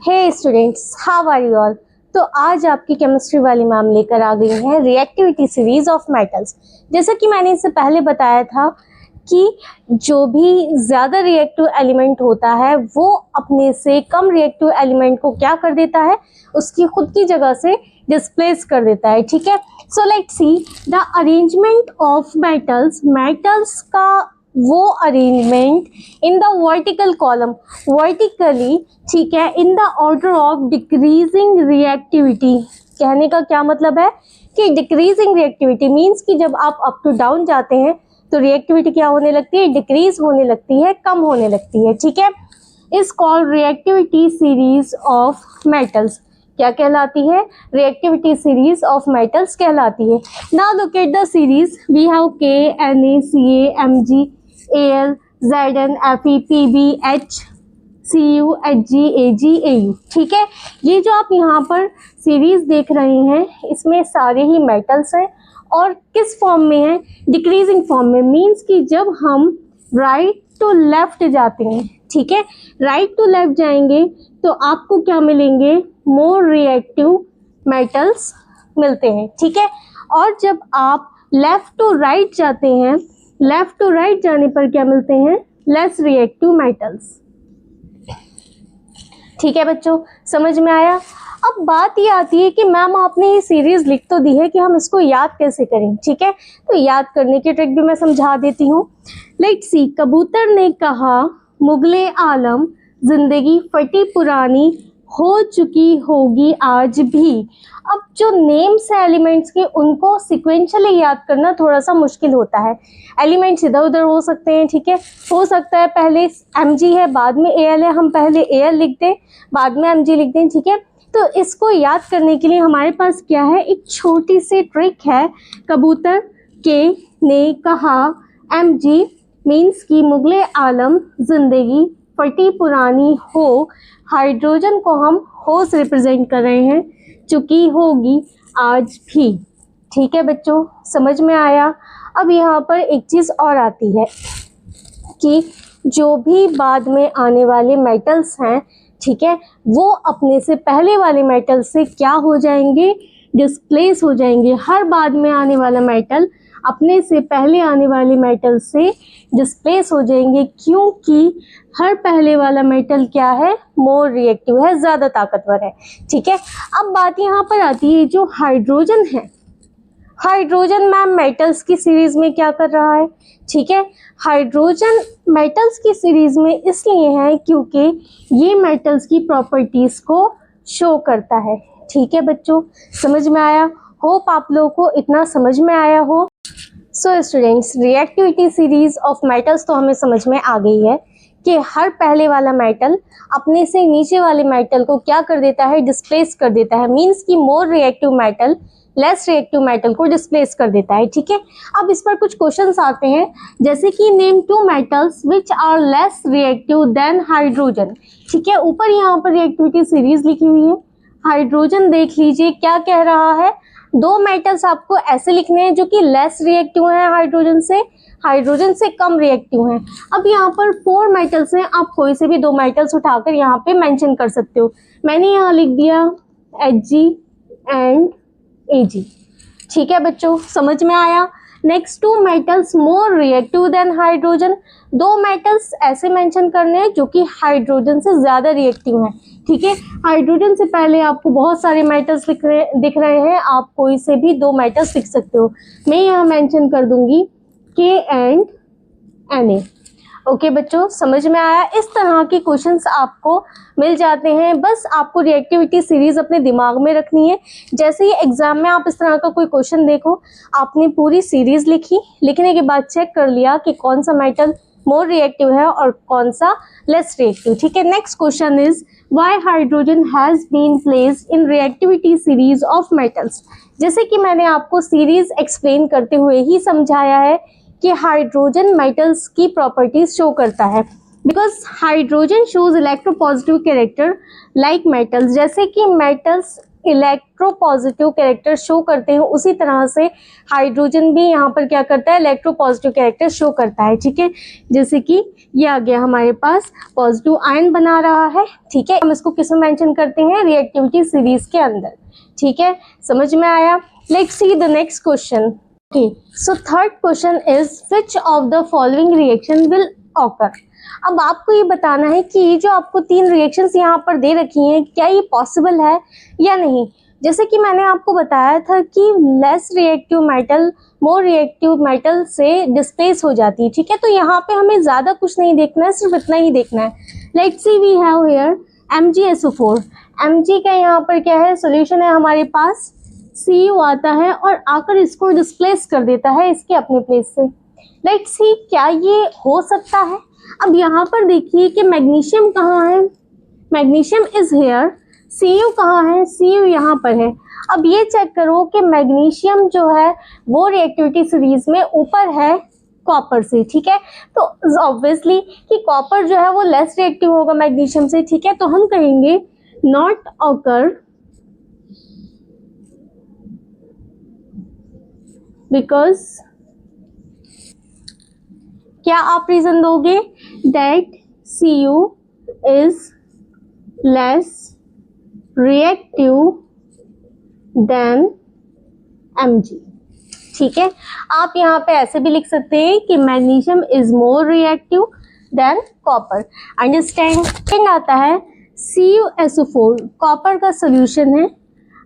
Hey students, how are you all. तो आज आपकी केमिस्ट्री वाली मैम लेकर आ गई हैं रिएक्टिविटी सीरीज ऑफ मेटल्स। जैसा कि मैंने इससे पहले बताया था कि जो भी ज़्यादा रिएक्टिव एलिमेंट होता है वो अपने से कम रिएक्टिव एलिमेंट को क्या कर देता है, उसकी खुद की जगह से डिस्प्लेस कर देता है। ठीक है, so let's see the arrangement of metals का वो arrangement in the vertical column, vertically, ठीक है, in the order of decreasing reactivity. कहने का क्या मतलब है कि डिक्रीजिंग रिएक्टिविटी मीन्स कि जब आप अप टू डाउन जाते हैं तो रिएक्टिविटी क्या होने लगती है, डिक्रीज होने लगती है, कम होने लगती है। ठीक है, is called reactivity series of metals. क्या कहलाती है? रिएक्टिविटी सीरीज ऑफ मेटल्स कहलाती है। Now look at the series, we have Na, Ca, Mg, Al, Zn, Fe, Pb, H, Cu, Hg, Ag, Au। ठीक है, ये जो आप यहाँ पर सीरीज देख रहे हैं इसमें सारे ही मेटल्स हैं और किस फॉर्म में है? डिक्रीजिंग फॉर्म में। मीन्स कि जब हम राइट टू लेफ्ट जाते हैं, ठीक है, राइट टू लेफ्ट जाएंगे तो आपको क्या मिलेंगे? मोर रिएक्टिव मेटल्स मिलते हैं। ठीक है, और जब आप लेफ्ट टू राइट जाते हैं, लेफ्ट टू राइट जाने पर क्या मिलते हैं? Less reactive metals. ठीक है बच्चों, समझ में आया? अब बात ये आती है कि मैम आपने ये सीरीज लिख तो दी है कि हम इसको याद कैसे करें। ठीक है, तो याद करने की ट्रिक भी मैं समझा देती हूँ। लेट्स सी, कबूतर ने कहा मुगले आलम जिंदगी फटी पुरानी हो चुकी होगी आज भी। अब जो नेम्स है एलिमेंट्स के उनको सिक्वेंशियली याद करना थोड़ा सा मुश्किल होता है। एलिमेंट्स इधर उधर हो सकते हैं। ठीक है, हो सकता है पहले Mg है बाद में Al है, हम पहले Al लिख दें बाद में Mg लिख दें। ठीक है, तो इसको याद करने के लिए हमारे पास क्या है, एक छोटी सी ट्रिक है। कबूतर के ने कहा Mg मीन्स की मुगले आलम जिंदगी फटी पुरानी हो, हाइड्रोजन को हम हो से रिप्रेजेंट कर रहे हैं, चुकी होगी आज भी। ठीक है बच्चों, समझ में आया? अब यहाँ पर एक चीज़ और आती है कि जो भी बाद में आने वाले मेटल्स हैं, ठीक है, वो अपने से पहले वाले मेटल से क्या हो जाएंगे? डिस्प्लेस हो जाएंगे। हर बाद में आने वाला मेटल अपने से पहले आने वाले मेटल से डिस्प्लेस हो जाएंगे, क्योंकि हर पहले वाला मेटल क्या है? मोर रिएक्टिव है, ज़्यादा ताकतवर है। ठीक है, अब बात यहाँ पर आती है जो हाइड्रोजन है। हाइड्रोजन मैम मेटल्स की सीरीज में क्या कर रहा है? ठीक है, हाइड्रोजन मेटल्स की सीरीज में इसलिए है क्योंकि ये मेटल्स की प्रॉपर्टीज को शो करता है। ठीक है बच्चों, समझ में आया? होप आप लोगों को इतना समझ में आया हो। So students, reactivity series of metals तो हमें समझ में आ गई है कि हर पहले वाला मेटल अपने से नीचे वाले मेटल को क्या कर देता है? डिस्प्लेस कर देता है। मीन्स कि more reactive metal less reactive metal को डिस्प्लेस कर देता है। ठीक है, अब इस पर कुछ क्वेश्चंस आते हैं, जैसे कि name two metals which are less reactive than hydrogen. ठीक है, ऊपर यहाँ पर रिएक्टिविटी सीरीज लिखी हुई है। हाइड्रोजन देख लीजिए क्या कह रहा है। दो मेटल्स आपको ऐसे लिखने हैं जो कि लेस रिएक्टिव हैं हाइड्रोजन से कम रिएक्टिव हैं। अब यहाँ पर 4 मेटल्स हैं, आप कोई से भी 2 मेटल्स उठाकर यहाँ पे मेंशन कर सकते हो। मैंने यहाँ लिख दिया Hg एंड Ag। ठीक है बच्चों, समझ में आया? Next 2 metals more reactive than hydrogen. 2 metals ऐसे मेंशन करने हैं जो कि हाइड्रोजन से ज़्यादा रिएक्टिव हैं। ठीक है, हाइड्रोजन से पहले आपको बहुत सारे मेटल्स दिख रहे हैं, आप कोई से भी 2 मेटल्स लिख सकते हो। मैं यहाँ मेंशन कर दूंगी K एंड Na। ओके बच्चों, समझ में आया? इस तरह के क्वेश्चंस आपको मिल जाते हैं, बस आपको रिएक्टिविटी सीरीज अपने दिमाग में रखनी है। जैसे ही एग्जाम में आप इस तरह का कोई क्वेश्चन देखो, आपने पूरी सीरीज लिखी, लिखने के बाद चेक कर लिया कि कौन सा मेटल मोर रिएक्टिव है और कौन सा लेस रिएक्टिव। ठीक है, next question is why hydrogen has been placed in reactivity series of metals. जैसे कि मैंने आपको सीरीज एक्सप्लेन करते हुए ही समझाया है कि हाइड्रोजन मेटल्स की प्रॉपर्टीज शो करता है, because hydrogen shows electropositive character like metals. जैसे कि मेटल्स इलेक्ट्रोपॉजिटिव कैरेक्टर शो करते हैं, उसी तरह से हाइड्रोजन भी यहाँ पर क्या करता है, इलेक्ट्रोपॉजिटिव कैरेक्टर शो करता है। ठीक है, जैसे कि ये आ गया हमारे पास पॉजिटिव आयन बना रहा है। ठीक है, हम इसको किस में मेंशन करते हैं, रिएक्टिविटी सीरीज के अंदर। ठीक है, समझ में आया। Let's see the next question. Okay, so third question is which of the following reaction will occur. अब आपको ये बताना है कि ये जो आपको 3 रिएक्शंस यहाँ पर दे रखी हैं, क्या ये पॉसिबल है या नहीं। जैसे कि मैंने आपको बताया था कि less reactive metal more reactive metal से डिस्प्लेस हो जाती है। ठीक है, तो यहाँ पे हमें ज़्यादा कुछ नहीं देखना है, सिर्फ इतना ही देखना है। Let's see we have here MgSO4। Mg का यहाँ पर क्या है, सोल्यूशन है हमारे पास, Cu आता है और आकर इसको डिस्प्लेस कर देता है इसके अपने प्लेस से। लेट्स सी क्या ये हो सकता है। अब यहाँ पर देखिए कि मैग्नीशियम कहाँ है, मैग्नीशियम इज हेयर, Cu कहाँ है, Cu यहाँ पर है। अब ये चेक करो कि मैग्नीशियम जो है वो रिएक्टिविटी सीरीज में ऊपर है कॉपर से। ठीक है, तो ऑब्वियसली कि कॉपर जो है वो लेस रिएक्टिव होगा मैग्नीशियम से। ठीक है, तो हम कहेंगे नॉट ऑकर बिकॉज, क्या आप रीजन दोगे, that Cu is less reactive than Mg। ठीक है, आप यहाँ पे ऐसे भी लिख सकते हैं कि magnesium is more reactive than copper. Understand. आता है CuSO4 कॉपर का सोल्यूशन है,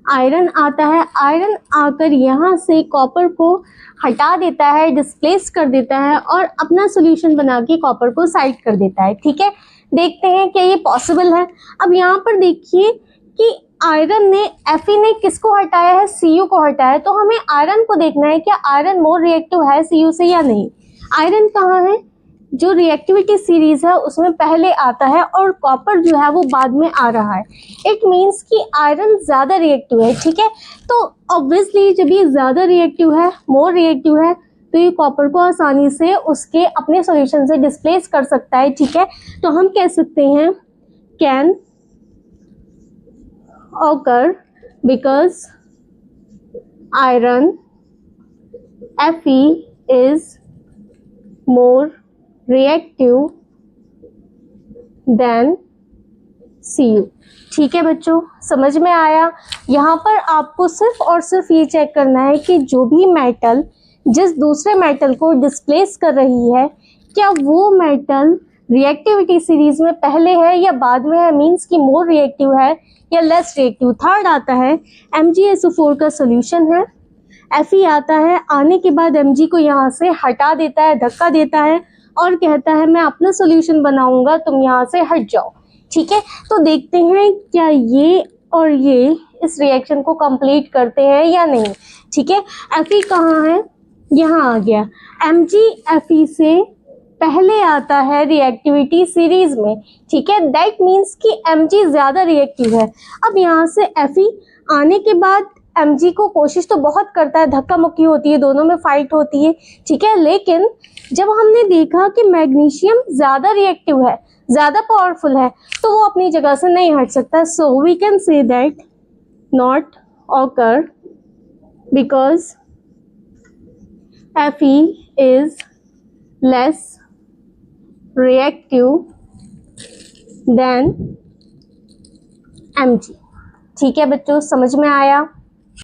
आयरन आता है, आयरन आकर यहाँ से कॉपर को हटा देता है, डिस्प्लेस कर देता है और अपना सोल्यूशन बना के कॉपर को साइड कर देता है। ठीक है, देखते हैं क्या ये पॉसिबल है। अब यहाँ पर देखिए कि आयरन ने Fe ने किसको हटाया है, Cu को हटाया है, तो हमें आयरन को देखना है क्या आयरन मोर रिएक्टिव है Cu से या नहीं। आयरन कहाँ है, जो रिएक्टिविटी सीरीज है उसमें पहले आता है और कॉपर जो है वो बाद में आ रहा है। इट मीन्स कि आयरन ज़्यादा रिएक्टिव है। ठीक है, तो ऑब्वियसली जब ये ज़्यादा रिएक्टिव है, मोर रिएक्टिव है, तो ये कॉपर को आसानी से उसके अपने सॉल्यूशन से डिस्प्लेस कर सकता है। ठीक है, तो हम कह सकते हैं can occur because iron Fe is more reactive than Cu। ठीक है बच्चों, समझ में आया। यहाँ पर आपको सिर्फ और सिर्फ ये चेक करना है कि जो भी मेटल जिस दूसरे मेटल को डिस्प्लेस कर रही है, क्या वो मेटल रिएक्टिविटी सीरीज में पहले है या बाद में है, मीन्स कि मोर रिएक्टिव है या लेस रिएक्टिव। थर्ड आता है MgSO4 का सोल्यूशन है, Fe आता है, आने के बाद Mg को यहाँ से हटा देता है, धक्का देता है और कहता है मैं अपना सॉल्यूशन बनाऊंगा, तुम यहाँ से हट जाओ। ठीक है, तो देखते हैं क्या ये और ये इस रिएक्शन को कंप्लीट करते हैं या नहीं। ठीक है, Fe कहाँ है, यहाँ आ गया। Mg Fe से पहले आता है रिएक्टिविटी सीरीज में। ठीक है, दैट मीन्स कि Mg ज़्यादा रिएक्टिव है। अब यहाँ से Fe आने के बाद Mg को कोशिश तो बहुत करता है, धक्का मुक्की होती है, दोनों में फाइट होती है। ठीक है, लेकिन जब हमने देखा कि मैग्नीशियम ज़्यादा रिएक्टिव है, ज़्यादा पावरफुल है, तो वो अपनी जगह से नहीं हट सकता। So we can say that not occur because Fe is less reactive than Mg। ठीक है बच्चों, समझ में आया।